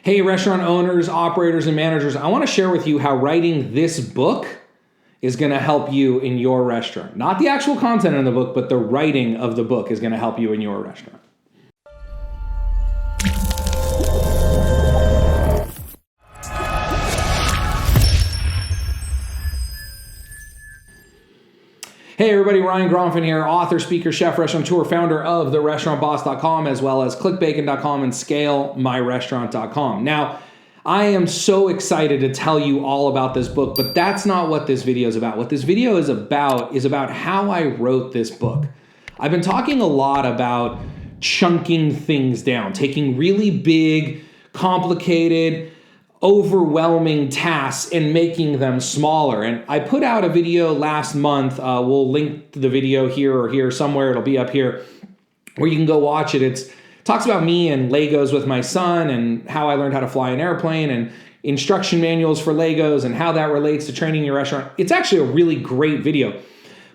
Hey, restaurant owners, operators, and managers, I want to share with you how writing this book is going to help you in your restaurant. Not the actual content in the book, but the writing of the book is going to help you in your restaurant. Hey everybody, Ryan Gronfin here, author, speaker, chef, restaurateur, founder of therestaurantboss.com, as well as clickbacon.com and scalemyrestaurant.com. Now, I am so excited to tell you all about this book, but that's not what this video is about. What this video is about how I wrote this book. I've been talking a lot about chunking things down, taking really big, complicated, overwhelming tasks and making them smaller. And I put out a video last month. We'll link to the video here or here somewhere. It'll be up here where you can go watch it. It talks about me and Legos with my son and how I learned how to fly an airplane and instruction manuals for Legos and how that relates to training your restaurant. It's actually a really great video.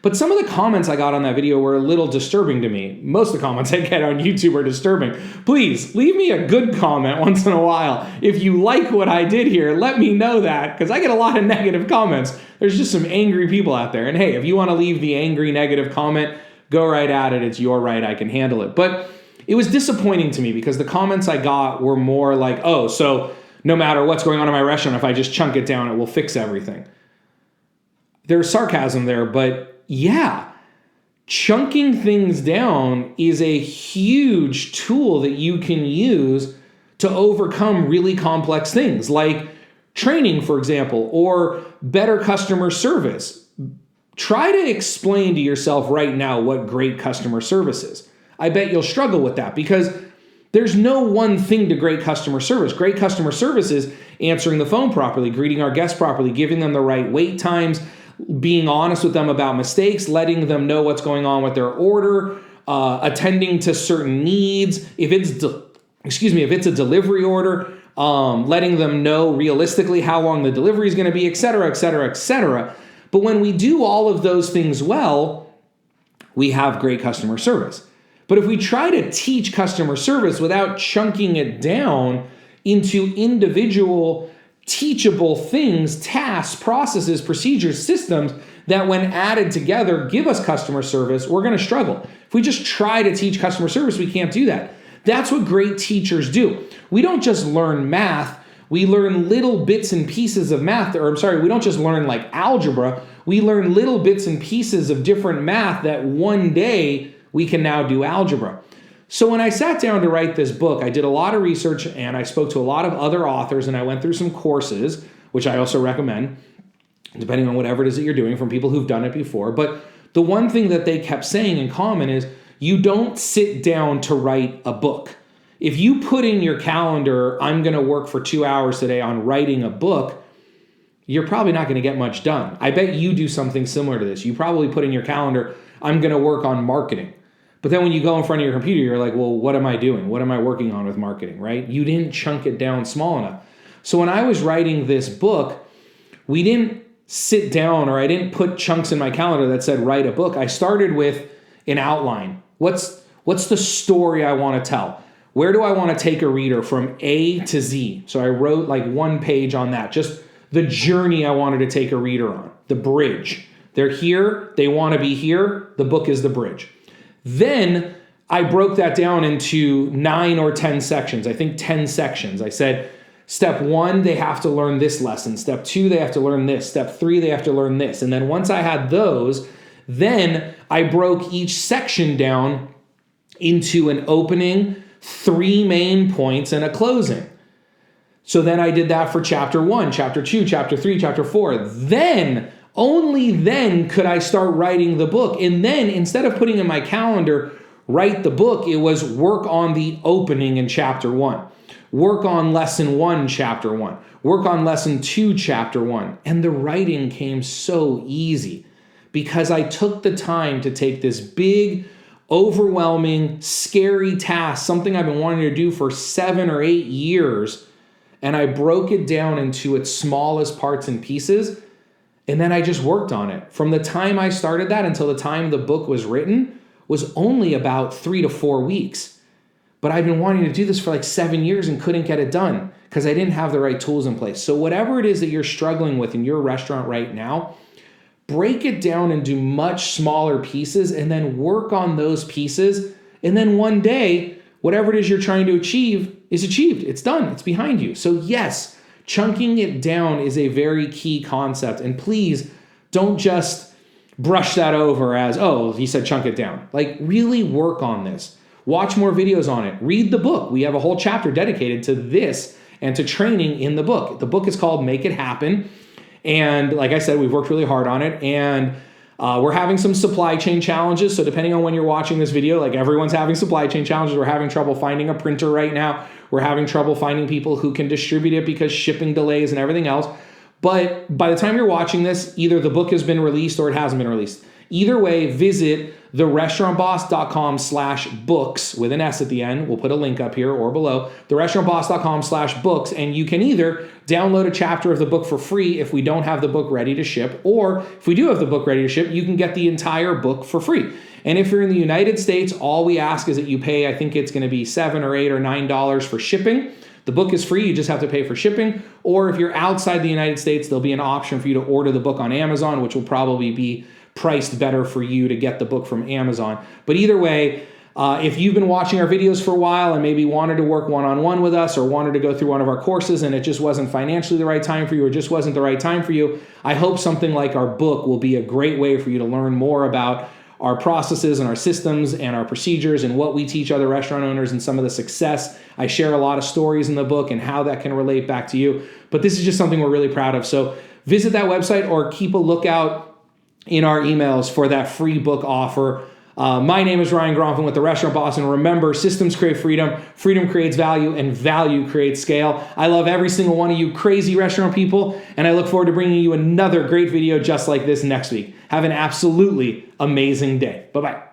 But some of the comments I got on that video were a little disturbing to me. Most of the comments I get on YouTube are disturbing. Please leave me a good comment once in a while. If you like what I did here, let me know that, because I get a lot of negative comments. There's just some angry people out there. And hey, if you want to leave the angry negative comment, go right at it. It's your right. I can handle it. But it was disappointing to me because the comments I got were more like, oh, so no matter what's going on in my restaurant, if I just chunk it down, it will fix everything. There's sarcasm there, but yeah, chunking things down is a huge tool that you can use to overcome really complex things like training, for example, or better customer service. Try to explain to yourself right now what great customer service is. I bet you'll struggle with that because there's no one thing to great customer service. Great customer service is answering the phone properly, greeting our guests properly, giving them the right wait times, being honest with them about mistakes, letting them know what's going on with their order, attending to certain needs. If it's a delivery order, letting them know realistically how long the delivery is going to be, et cetera, et cetera, et cetera. But when we do all of those things well, we have great customer service. But if we try to teach customer service without chunking it down into individual teachable things, tasks, processes, procedures, systems that when added together give us customer service, we're going to struggle. If we just try to teach customer service, we can't do that. That's what great teachers do. We don't just learn math. We learn little bits and pieces of math, we don't just learn like algebra. We learn little bits and pieces of different math that one day we can now do algebra. So when I sat down to write this book, I did a lot of research and I spoke to a lot of other authors and I went through some courses, which I also recommend, depending on whatever it is that you're doing, from people who've done it before. But the one thing that they kept saying in common is you don't sit down to write a book. If you put in your calendar, I'm going to work for 2 hours today on writing a book, you're probably not going to get much done. I bet you do something similar to this. You probably put in your calendar, I'm going to work on marketing. But then when you go in front of your computer, you're like, well, what am I doing? What am I working on with marketing, right? You didn't chunk it down small enough. So when I was writing this book, we didn't sit down, or I didn't put chunks in my calendar that said write a book. I started with an outline. What's the story I want to tell? Where do I want to take a reader from A to Z? So I wrote like one page on that, just the journey I wanted to take a reader on, the bridge. They're here, they want to be here, the book is the bridge. Then I broke that down into 9 or 10 sections. I think 10 sections. I said, step 1, they have to learn this lesson. Step 2, they have to learn this. Step 3, they have to learn this. And then once I had those, then I broke each section down into an opening, 3 main points, and a closing. So then I did that for chapter 1, chapter 2, chapter 3, chapter 4. Only then could I start writing the book. And then instead of putting in my calendar, write the book, it was work on the opening in chapter 1. Work on lesson 1, chapter 1. Work on lesson 2, chapter 1. And the writing came so easy because I took the time to take this big, overwhelming, scary task, something I've been wanting to do for 7 or 8 years, and I broke it down into its smallest parts and pieces. And then I just worked on it. From the time I started that until the time the book was written was only about 3 to 4 weeks. But I've been wanting to do this for like 7 years and couldn't get it done because I didn't have the right tools in place. So whatever it is that you're struggling with in your restaurant right now, break it down into much smaller pieces and then work on those pieces. And then one day, whatever it is you're trying to achieve is achieved. It's done. It's behind you. So yes, chunking it down is a very key concept. And please don't just brush that over as, oh, he said chunk it down. Like, really work on this. Watch more videos on it. Read the book. We have a whole chapter dedicated to this and to training in the book. The book is called Make It Happen. And like I said, we've worked really hard on it. And we're having some supply chain challenges. So depending on when you're watching this video, like everyone's having supply chain challenges. We're having trouble finding a printer right now. We're having trouble finding people who can distribute it because shipping delays and everything else. But by the time you're watching this, either the book has been released or it hasn't been released. Either way, visit therestaurantboss.com/books with an S at the end. We'll put a link up here or below, therestaurantboss.com/books, and you can either download a chapter of the book for free if we don't have the book ready to ship, or if we do have the book ready to ship, you can get the entire book for free. And if you're in the United States, all we ask is that you pay, I think it's going to be $7 or $8 or $9 for shipping. The book is free, you just have to pay for shipping. Or if you're outside the United States, there'll be an option for you to order the book on Amazon, which will probably be priced better for you to get the book from Amazon. But either way, if you've been watching our videos for a while and maybe wanted to work one-on-one with us or wanted to go through one of our courses and it just wasn't financially the right time for you or just wasn't the right time for you, I hope something like our book will be a great way for you to learn more about our processes and our systems and our procedures and what we teach other restaurant owners and some of the success. I share a lot of stories in the book and how that can relate back to you. But this is just something we're really proud of. So visit that website or keep a lookout in our emails for that free book offer. My name is Ryan Gronfin with The Restaurant Boss, and remember, systems create freedom, freedom creates value, and value creates scale. I love every single one of you crazy restaurant people, and I look forward to bringing you another great video just like this next week. Have an absolutely amazing day. Bye-bye.